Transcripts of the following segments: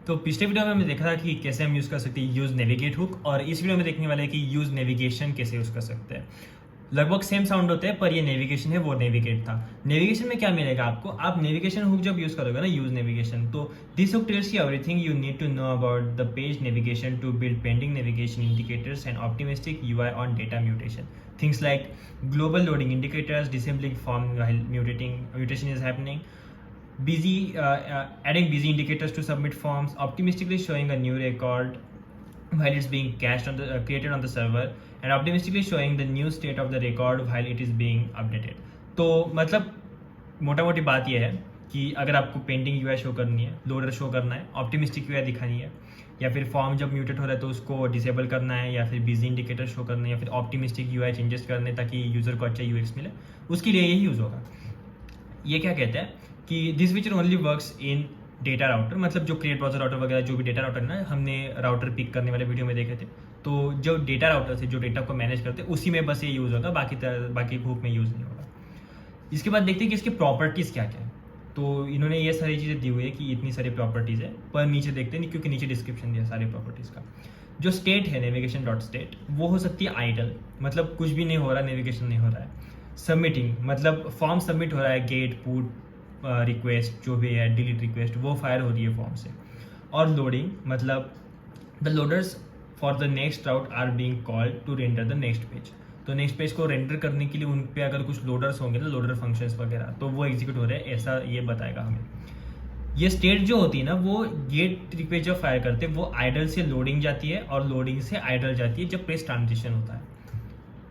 तो पिछले वीडियो में हमने देखा था कि कैसे हम यूज़ कर सकते हैं यूज़ नेविगेट हुक, और इस वीडियो में देखने वाले हैं कि यूज़ नेविगेशन कैसे यूज़ कर सकते हैं। लगभग सेम साउंड होते हैं, पर ये नेविगेशन है, वो नेविगेट था। नेविगेशन में क्या मिलेगा आपको, आप नेविगेशन हुक जब यूज़ करोगे ना, यूज़ नेविगेशन, तो this hook tells you everything you need to know about the page navigation to build pending navigation indicators and optimistic UI on data mutation. Things like global loading indicators, disabling form while mutation is happening, adding busy indicators to submit forms, optimistically showing a new record while it's being cached on the created on the server, and optimistically showing the new state of the record while it is being updated. तो मतलब मोटा मोटी बात यह है कि अगर आपको पेंडिंग यूआई शो करनी है, लोडर शो करना है, ऑप्टिमिस्टिक यूआई दिखानी है, या फिर फॉर्म जब म्यूटेट हो रहा है तो उसको डिसेबल करना है, या फिर बिजी इंडिकेटर शो करना है, या फिर ऑप्टिमिस्टिक यूआई चेंजेस करने ताकि यूज़र को अच्छा यूएक्स मिले, उसके लिए यही यूज़ होगा। ये क्या कहते हैं कि this feature only works in data router, मतलब जो क्रिएट ब्राउजर राउटर वगैरह जो भी डेटा राउटर ना, हमने राउटर पिक करने वाले वीडियो में देखे थे, तो जो डेटा राउटर से जो डेटा को मैनेज करते हैं उसी में बस ये यूज़ होगा, बाकी हुक में यूज़ नहीं होगा। इसके बाद देखते हैं कि इसकी प्रॉपर्टीज़ क्या क्या है। तो इन्होंने ये सारी चीज़ें दी हुई है कि इतनी सारी प्रॉपर्टीज़ है, पर नीचे देखते नहीं क्योंकि नीचे डिस्क्रिप्शन दिया सारी प्रॉपर्टीज़ का। जो स्टेट है नेविगेशन डॉट स्टेट, वो हो सकती है आइडल, मतलब कुछ भी नहीं हो रहा, नेविगेशन नहीं हो रहा है। सबमिटिंग मतलब फॉर्म सबमिट हो रहा है, गेट पुट रिक्वेस्ट जो भी है, डिलीट रिक्वेस्ट, वो फायर हो रही है फॉर्म से। और लोडिंग मतलब the loaders for the next route are being called to render the next page. तो नेक्स्ट पेज को रेंडर करने के लिए उन पे अगर कुछ लोडर्स होंगे ना, लोडर फंक्शंस वगैरह, तो वो एग्जीक्यूट हो रहे हैं, ऐसा ये बताएगा हमें। ये स्टेट जो होती है ना, वो गेट रिक्वेस्ट जब फायर करते हैं वो आइडल से लोडिंग जाती है और लोडिंग से आइडल जाती है जब पेज ट्रांजिशन होता है।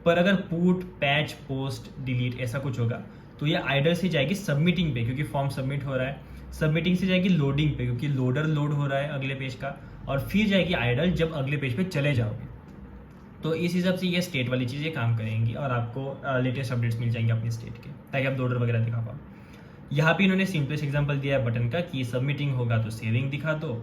पर अगर पुट पैच पोस्ट डिलीट ऐसा कुछ होगा तो ये आइडल से जाएगी सबमिटिंग पे, क्योंकि फॉर्म सबमिट हो रहा है, सबमिटिंग से जाएगी लोडिंग पे क्योंकि लोडर लोड हो रहा है अगले पेज का, और फिर जाएगी आइडल जब अगले पेज पे चले जाओगे। तो इस हिसाब से ये स्टेट वाली चीज़ें काम करेंगी और आपको लेटेस्ट अपडेट्स मिल जाएंगे अपनी स्टेट के, ताकि आप लोडर वगैरह दिखा पाओ। यहाँ पे इन्होंने सिंपलेस्ट एग्जांपल दिया है बटन का कि सबमिटिंग होगा तो सेविंग दिखा दो,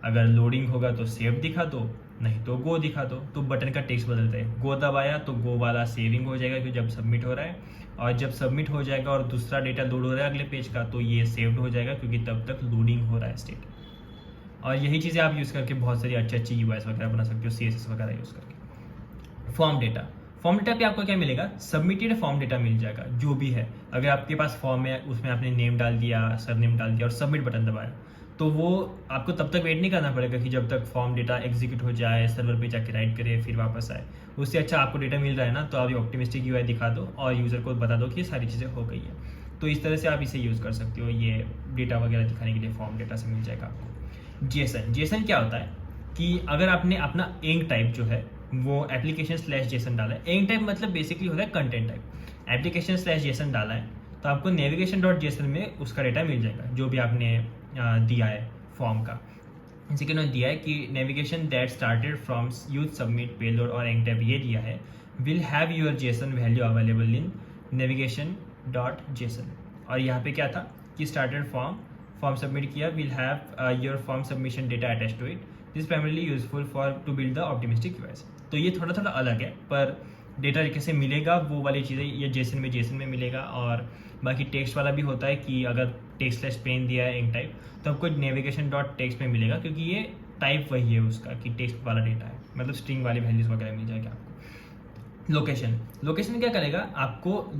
अगर लोडिंग होगा तो सेव दिखा दो, नहीं तो गो दिखा दो। तो बटन का टेक्स्ट बदलता है, गो दबाया तो गो वाला सेविंग हो जाएगा क्योंकि जब सबमिट हो रहा है, और जब सबमिट हो जाएगा और दूसरा डेटा लोड हो रहा है अगले पेज का तो ये सेव्ड हो जाएगा क्योंकि तब तक लोडिंग हो रहा है स्टेट। और यही चीज़ें आप यूज़ करके बहुत सारी अच्छी यूआईस वगैरह बना सकते हो, CSS वगैरह यूज़ करके। फॉर्म डेटा पे आपको क्या मिलेगा, सबमिटेड फॉर्म डेटा मिल जाएगा जो भी है। अगर आपके पास फॉर्म है, उसमें आपने नेम डाल दिया, सरनेम डाल दिया और सबमिट बटन दबाया, तो वो आपको तब तक वेट नहीं करना पड़ेगा कि जब तक फॉर्म डेटा एग्जीक्यूट हो जाए, सर्वर पे जाके राइट करे, फिर वापस आए। उससे अच्छा आपको डेटा मिल रहा है ना, तो आप ऑप्टिमिस्टिक यूआई दिखा दो और यूज़र को बता दो कि ये सारी चीज़ें हो गई है। तो इस तरह से आप इसे यूज़ कर सकते हो, ये डेटा वगैरह दिखाने के लिए फॉर्म डेटा से मिल जाएगा आपको। जेसन क्या होता है कि अगर आपने अपना एंग टाइप जो है वो एप्लीकेशन/जेसन डाला है, एंग टाइप मतलब बेसिकली होता है कंटेंट टाइप, एप्लीकेशन/जेसन डाला है तो आपको नेविगेशन डॉट जेसन में उसका डेटा मिल जाएगा जो भी आपने दिया है फॉर्म का। जैसे कि उन्होंने दिया है कि navigation that started from use submit payload और एंग टाइप ये दिया है, will have your JSON value available in navigation dot JSON. और यहाँ पे क्या था कि स्टार्टेड फॉर्म सबमिट किया, will have your form submission data attach to it, this primarily useful for to build the optimistic UIs. तो ये थोड़ा अलग है, पर डेटा कैसे मिलेगा वो वाली चीज़ें ये जेसन में मिलेगा। और बाकी टेक्स्ट वाला भी होता है कि अगर टेक्स्ट/पेन दिया है एंग टाइप तो आपको नेविगेशन डॉट टेक्स्ट में मिलेगा, क्योंकि ये टाइप वही है उसका कि टेक्स्ट वाला डेटा है, मतलब स्ट्रिंग वाली वैल्यूज वगैरह मिल जाएगी आपको। लोकेशन क्या करेगा, आपको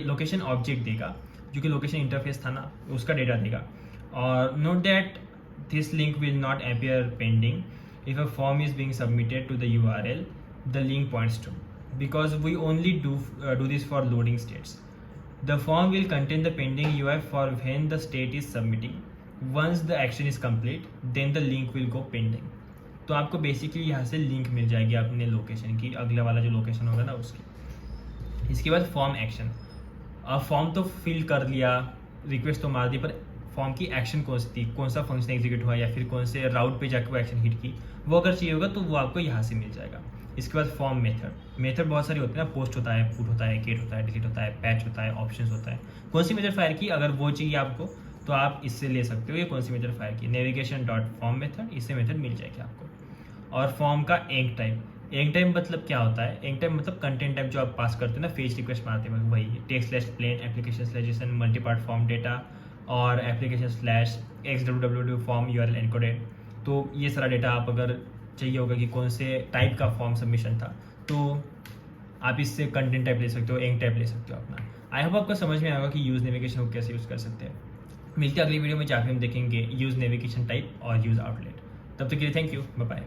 लोकेशन ऑब्जेक्ट देगा जो कि लोकेशन इंटरफेस था ना, उसका डेटा देगा। और note that this link will not appear pending if a form is being submitted to the URL the link points to, because we only do this for loading states. The form will contain the pending UI for when the state is submitting. Once the action is complete, then the link will go pending. तो आपको basically यहाँ से link मिल जाएगी अपने location की, अगला वाला जो लोकेशन होगा ना उसकी। इसके बाद फॉर्म एक्शन, अब फॉर्म तो फिल कर लिया, रिक्वेस्ट तो मार दी, पर फॉर्म की एक्शन कौन सी थी, कौन सा फंक्शन एग्जीक्यूट हुआ, या फिर कौन से राउट पे जाकर वो एक्शन हिट की, वो अगर चाहिए होगा तो वो आपको यहाँ से मिल जाएगा। इसके बाद फॉर्म मेथड बहुत सारी होती है ना, पोस्ट होता है, पुट होता है, गेट होता है, डिलीट होता है, पैच होता है, ऑप्शंस होता है। कौन सी मेथड फायर की, अगर वो चाहिए आपको तो आप इससे ले सकते हो। ये कौन सी मेथड फायर की, नेविगेशन डॉट फॉर्म मेथड, इससे मेथड मिल जाएगी आपको। और फॉर्म का एंग टाइप मतलब क्या होता है, एंग टाइप मतलब कंटेंट टाइप जो आप पास करते हो ना फेच रिक्वेस्ट मारते हैं, वही टेक्स्ट/प्लेन एप्लीकेशन/जेसन मल्टीपार्ट फॉर्म डेटा और एप्लीकेशन/xww फॉर्म URL एनकोडेड। तो ये सारा डेटा आप अगर चाहिए होगा कि कौन से टाइप का फॉर्म सबमिशन था, तो आप इससे कंटेंट टाइप ले सकते हो, एंग टाइप ले सकते हो अपना। आई होप आपको समझ में आएगा कि यूज़ नेविगेशन को कैसे यूज़ कर सकते हैं। मिलते हैं अगली वीडियो में, जहाँ पे हम देखेंगे यूज़ नेविगेशन टाइप और यूज़ आउटलेट। तब तक के लिए थैंक यू, बाय बाय।